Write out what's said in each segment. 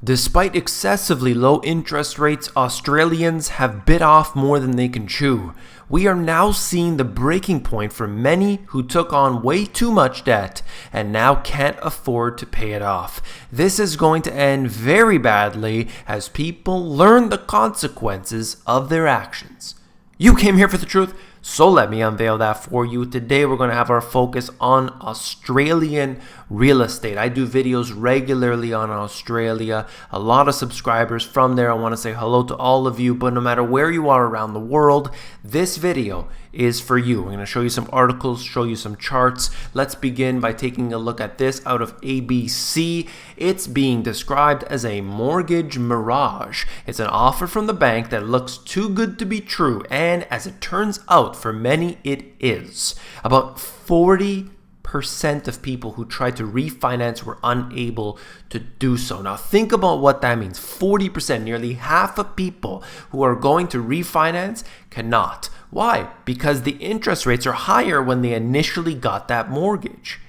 Despite excessively low interest rates, Australians have bit off more than they can chew. We are now seeing the breaking point for many who took on way too much debt and now can't afford to pay it off. This is going to end very badly as people learn the consequences of their actions. You came here for the truth, so let me unveil that for you. Today we're going to have our focus on Australian real estate. I do videos regularly on Australia, a lot of subscribers from there. I want to say hello to all of you, but no matter where you are around the world, this video is for you. I'm going to show you some articles, show you some charts. Let's begin by taking a look at this out of ABC. It's being described as a mortgage mirage. It's an offer from the bank that looks too good to be true, and as it turns out, for many it is. About 40% of people who tried to refinance were unable to do so. Now think about what that means. 40%, nearly half of people who are going to refinance cannot. Why? Because the interest rates are higher when they initially got that mortgage.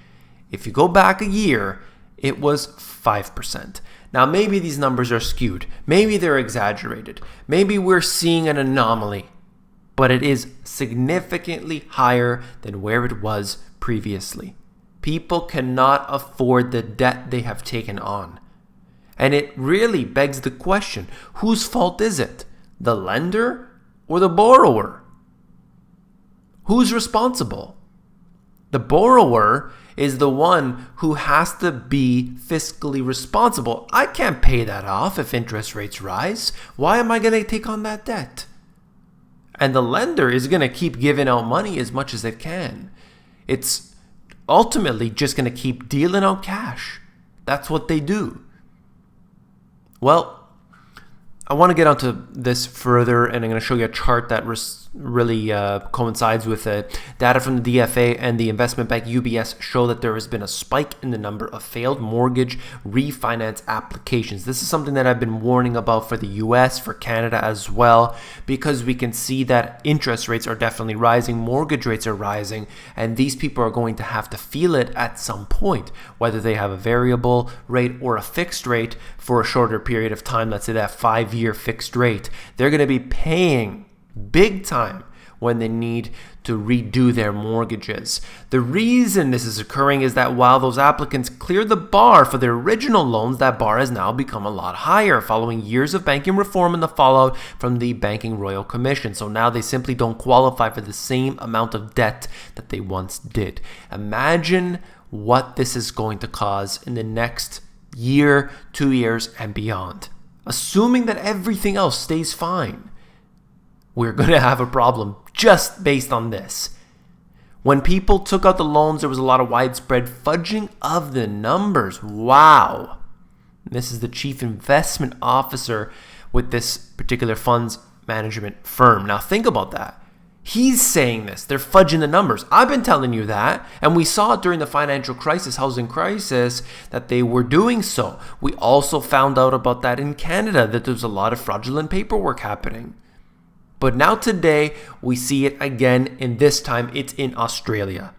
If you go back a year, it was 5%. Now maybe these numbers are skewed. Maybe they're exaggerated. Maybe we're seeing an anomaly. But it is significantly higher than where it was previously. People cannot afford the debt they have taken on. And it really begs the question, whose fault is it? The lender or the borrower? Who's responsible? The borrower is the one who has to be fiscally responsible. I can't pay that off if interest rates rise. Why am I going to take on that debt? And the lender is going to keep giving out money as much as it can. It's ultimately just going to keep dealing out cash. That's what they do. Well, I want to get onto this further, and I'm going to show you a chart that really coincides with data from the DFA and the investment bank UBS show that there has been a spike in the number of failed mortgage refinance applications. This is something that I've been warning about for the US, for Canada as well, because we can see that interest rates are definitely rising, mortgage rates are rising, and these people are going to have to feel it at some point, whether they have a variable rate or a fixed rate for a shorter period of time. Let's say that 5-year fixed rate. They're going to be paying big time when they need to redo their mortgages. The reason this is occurring is that while those applicants cleared the bar for their original loans, that bar has now become a lot higher following years of banking reform and the fallout from the Banking Royal Commission. So now they simply don't qualify for the same amount of debt that they once did. Imagine what this is going to cause in the next year, 2 years, and beyond. Assuming that everything else stays fine, we're going to have a problem just based on this. When people took out the loans, there was a lot of widespread fudging of the numbers. Wow. This is the chief investment officer with this particular funds management firm. Now think about that. He's saying this. They're fudging the numbers. I've been telling you that. And we saw it during the financial crisis, housing crisis, that they were doing so. We also found out about that in Canada, that there's a lot of fraudulent paperwork happening. But now today, we see it again, and this time it's in Australia.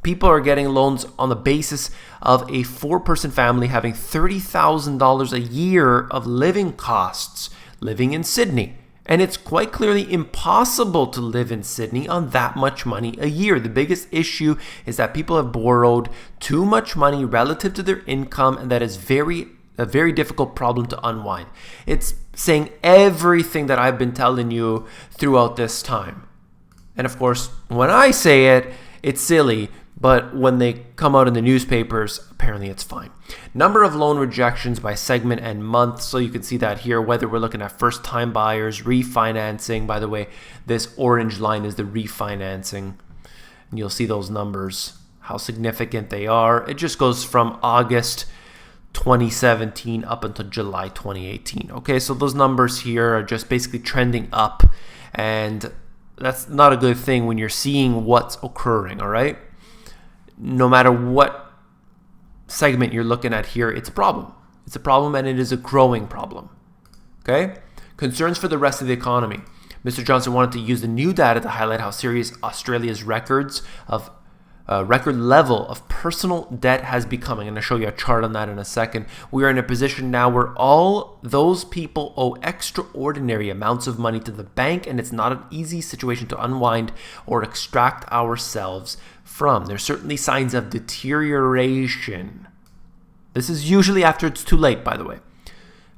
People are getting loans on the basis of a 4-person family having $30,000 a year of living costs living in Sydney. And it's quite clearly impossible to live in Sydney on that much money a year. The biggest issue is that people have borrowed too much money relative to their income, and that is a very difficult problem to unwind. It's saying everything that I've been telling you throughout this time. And of course, when I say it, it's silly, but when they come out in the newspapers, apparently it's fine. Number of loan rejections by segment and month. So you can see that here, whether we're looking at first-time buyers, refinancing. By the way, this orange line is the refinancing. And you'll see those numbers, how significant they are. It just goes from August 2017 up until July 2018. Okay, so those numbers here are just basically trending up, and that's not a good thing when you're seeing what's occurring, all right? No matter what segment you're looking at here, it's a problem. It's a problem, and it is a growing problem. Okay? Concerns for the rest of the economy. Mr. Johnson wanted to use the new data to highlight how serious Australia's records of record level of personal debt has become. I'm going to show you a chart on that in a second. We are in a position now where all those people owe extraordinary amounts of money to the bank, and it's not an easy situation to unwind or extract ourselves from. There's certainly signs of deterioration. This is usually after it's too late, by the way,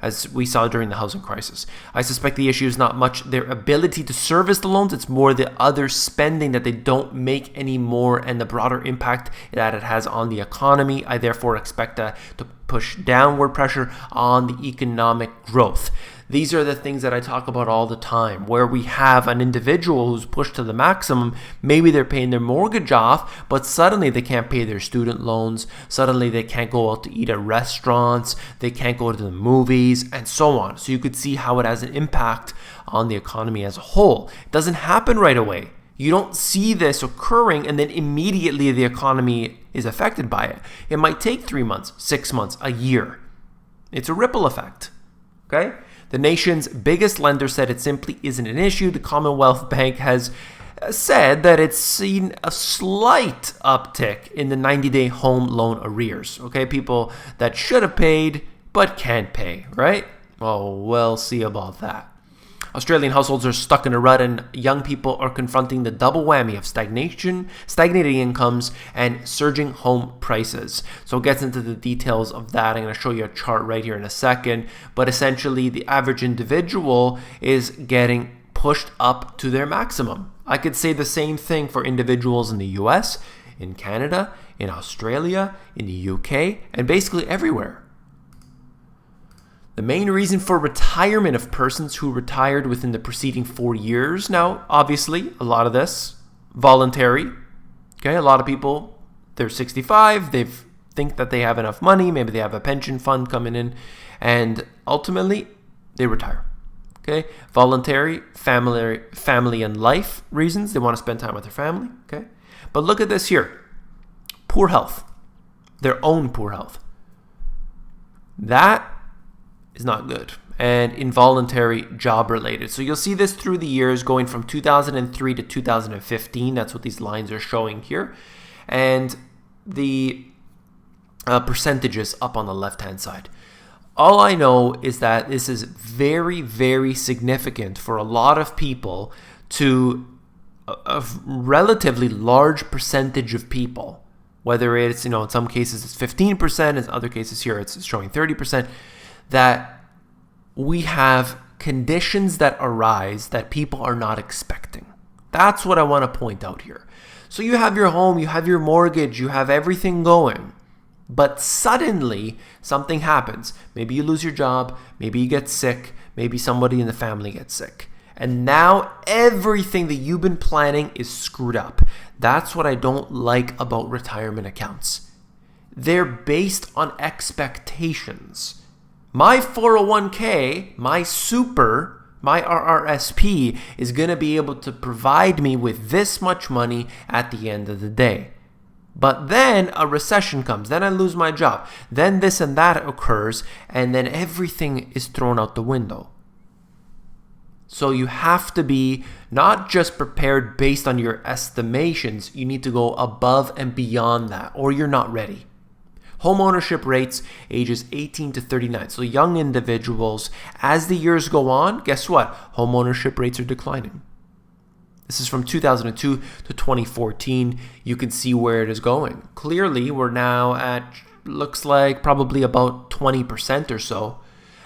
as we saw during the housing crisis. I suspect the issue is not much their ability to service the loans, it's more the other spending that they don't make anymore and the broader impact that it has on the economy. I therefore expect that to push downward pressure on the economic growth. These are the things that I talk about all the time, where we have an individual who's pushed to the maximum. Maybe they're paying their mortgage off, but suddenly they can't pay their student loans. Suddenly they can't go out to eat at restaurants. They can't go to the movies and so on. So you could see how it has an impact on the economy as a whole. It doesn't happen right away. You don't see this occurring and then immediately the economy is affected by it. It might take 3 months, 6 months, a year. It's a ripple effect. Okay? The nation's biggest lender said it simply isn't an issue. The Commonwealth Bank has said that it's seen a slight uptick in the 90-day home loan arrears. Okay, people that should have paid but can't pay, right? Oh, we'll see about that. Australian households are stuck in a rut, and young people are confronting the double whammy of stagnating incomes and surging home prices. So it gets into the details of that. I'm going to show you a chart right here in a second. But essentially, the average individual is getting pushed up to their maximum. I could say the same thing for individuals in the US, in Canada, in Australia, in the UK, and basically everywhere. The main reason for retirement of persons who retired within the preceding 4 years. Now, obviously, a lot of this voluntary. Okay, a lot of people, they're 65, they think that they have enough money, maybe they have a pension fund coming in, and ultimately, they retire. Okay, voluntary, family and life reasons. They want to spend time with their family. Okay, but look at this here. Poor health, their own poor health. That is not good. And involuntary job related. So you'll see this through the years going from 2003 to 2015. That's what these lines are showing here. And the percentages up on the left-hand side. All I know is that this is very, very significant for a lot of people, to a relatively large percentage of people. Whether it's, in some cases it's 15%, in other cases here it's showing 30%. That we have conditions that arise that people are not expecting. That's what I want to point out here. So you have your home, you have your mortgage, you have everything going, but suddenly something happens. Maybe you lose your job, maybe you get sick, maybe somebody in the family gets sick. And now everything that you've been planning is screwed up. That's what I don't like about retirement accounts. They're based on expectations. My 401k, my super, my RRSP is going to be able to provide me with this much money at the end of the day. But then a recession comes, then I lose my job, then this and that occurs, and then everything is thrown out the window. So you have to be not just prepared based on your estimations, you need to go above and beyond that, or you're not ready. Home ownership rates, ages 18 to 39. So young individuals, as the years go on, guess what? Home ownership rates are declining. This is from 2002 to 2014. You can see where it is going. Clearly, we're now at, looks like, probably about 20% or so,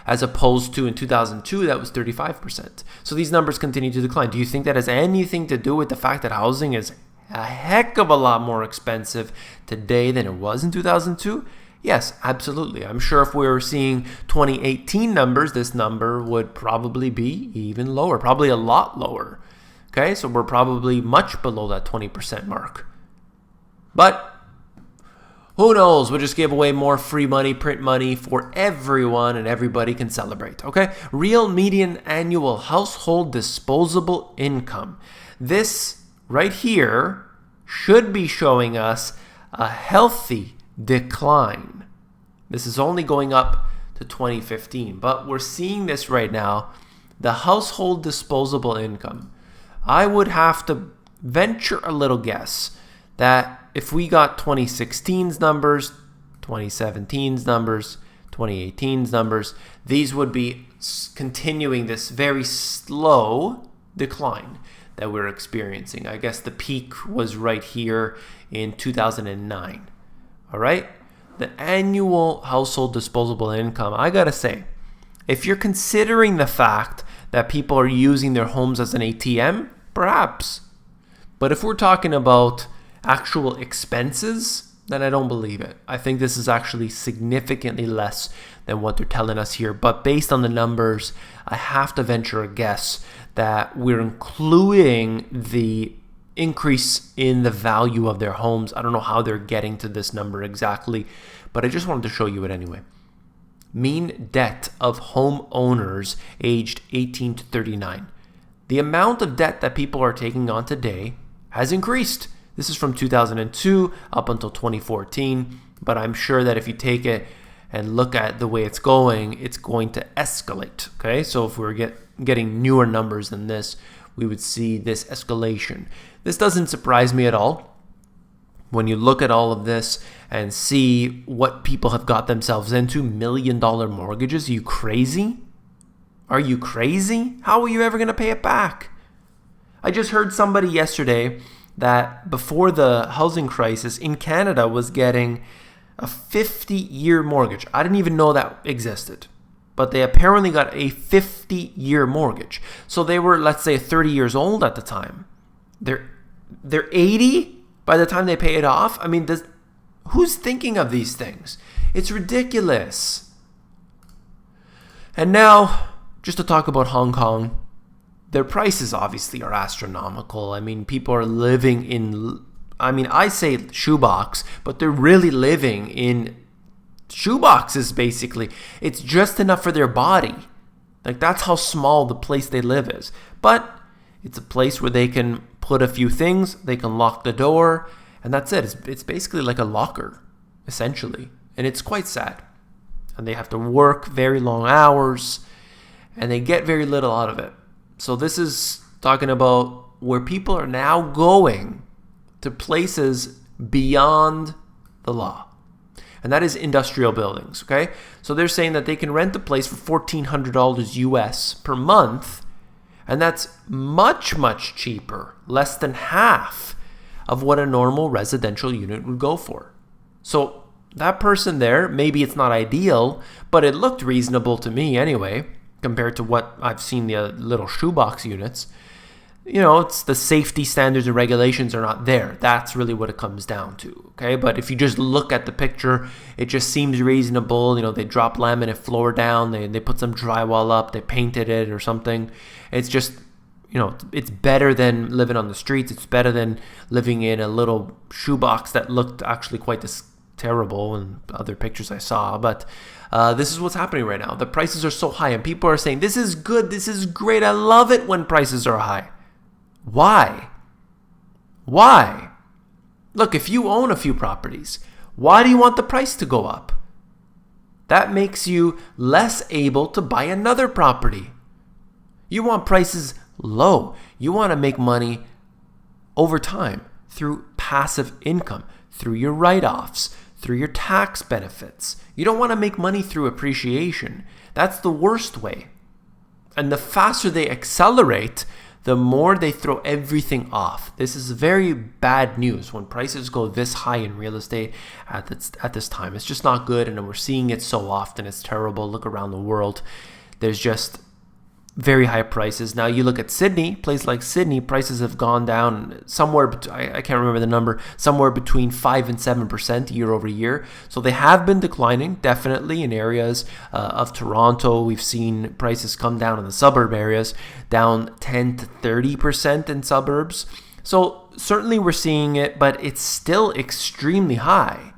as opposed to in 2002, that was 35%. So these numbers continue to decline. Do you think that has anything to do with the fact that housing is a heck of a lot more expensive today than it was in 2002? Yes, absolutely. I'm sure if we were seeing 2018 numbers, this number would probably be even lower, probably a lot lower. Okay, so we're probably much below that 20% mark. But who knows? We'll just give away more free money, print money for everyone, and everybody can celebrate. Okay, real median annual household disposable income. This right here should be showing us a healthy decline. This is only going up to 2015, but we're seeing this right now. The household disposable income. I would have to venture a little guess that if we got 2016's numbers, 2017's numbers, 2018's numbers, these would be continuing this very slow decline that we're experiencing. I guess the peak was right here in 2009. All right? The annual household disposable income, I gotta say, if you're considering the fact that people are using their homes as an ATM, perhaps. But if we're talking about actual expenses, then I don't believe it. I think this is actually significantly less than what they're telling us here. But based on the numbers, I have to venture a guess that we're including the increase in the value of their homes. I don't know how they're getting to this number exactly, but I just wanted to show you it anyway. Mean debt of homeowners aged 18 to 39. The amount of debt that people are taking on today has increased. This is from 2002 up until 2014, but I'm sure that if you take it and look at the way it's going to escalate, okay? So if we're getting newer numbers than this, we would see this escalation. This doesn't surprise me at all. When you look at all of this and see what people have got themselves into, $1 million mortgages, are you crazy? Are you crazy? How are you ever going to pay it back? I just heard somebody yesterday that before the housing crisis in Canada was getting a 50-year mortgage. I didn't even know that existed. But they apparently got a 50-year mortgage. So they were, let's say, 30 years old at the time. They're 80 by the time they pay it off. I mean, who's thinking of these things? It's ridiculous. And now, just to talk about Hong Kong, their prices obviously are astronomical. I mean, people are living in, I say shoebox, but they're really living in shoeboxes, basically. It's just enough for their body. Like, that's how small the place they live is. But it's a place where they can put a few things, they can lock the door, and that's it. It's basically like a locker, essentially. And it's quite sad. And they have to work very long hours, and they get very little out of it. So this is talking about where people are now going to places beyond the law. And that is industrial buildings, okay? So they're saying that they can rent a place for $1,400 US per month, and that's much, much cheaper, less than half of what a normal residential unit would go for. So that person there, maybe it's not ideal, but it looked reasonable to me anyway, compared to what I've seen the little shoebox units. You know, it's the safety standards and regulations are not there. That's really what it comes down to, okay? But if you just look at the picture, it just seems reasonable. You know, they drop laminate floor down, they put some drywall up, they painted it or something. It's just, you know, it's better than living on the streets. It's better than living in a little shoebox that looked actually quite terrible in other pictures I saw. But this is what's happening right now. The prices are so high, and people are saying, this is good, this is great, I love it when prices are high. Why? Why? Look, if you own a few properties, why do you want the price to go up? That makes you less able to buy another property. You want prices low. You want to make money over time through passive income, through your write-offs, through your tax benefits. You don't want to make money through appreciation. That's the worst way. And the faster they accelerate, the more they throw everything off. This is very bad news when prices go this high in real estate at this time. It's just not good, and we're seeing it so often. It's terrible. Look around the world. There's just very high prices. Now you look at Sydney, place like Sydney, prices have gone down somewhere, I can't remember the number, somewhere between 5 and 7% year over year. So they have been declining, definitely in areas of Toronto. We've seen prices come down in the suburb areas, down 10 to 30% in suburbs. So certainly we're seeing it, but it's still extremely high.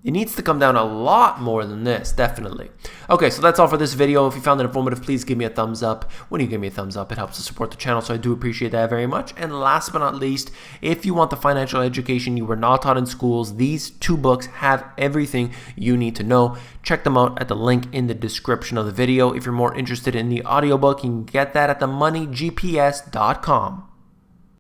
It needs to come down a lot more than this, definitely. Okay, so that's all for this video. If you found it informative, please give me a thumbs up. When you give me a thumbs up, it helps to support the channel, so I do appreciate that very much. And last but not least, if you want the financial education you were not taught in schools, these 2 books have everything you need to know. Check them out at the link in the description of the video. If you're more interested in the audiobook, you can get that at themoneygps.com.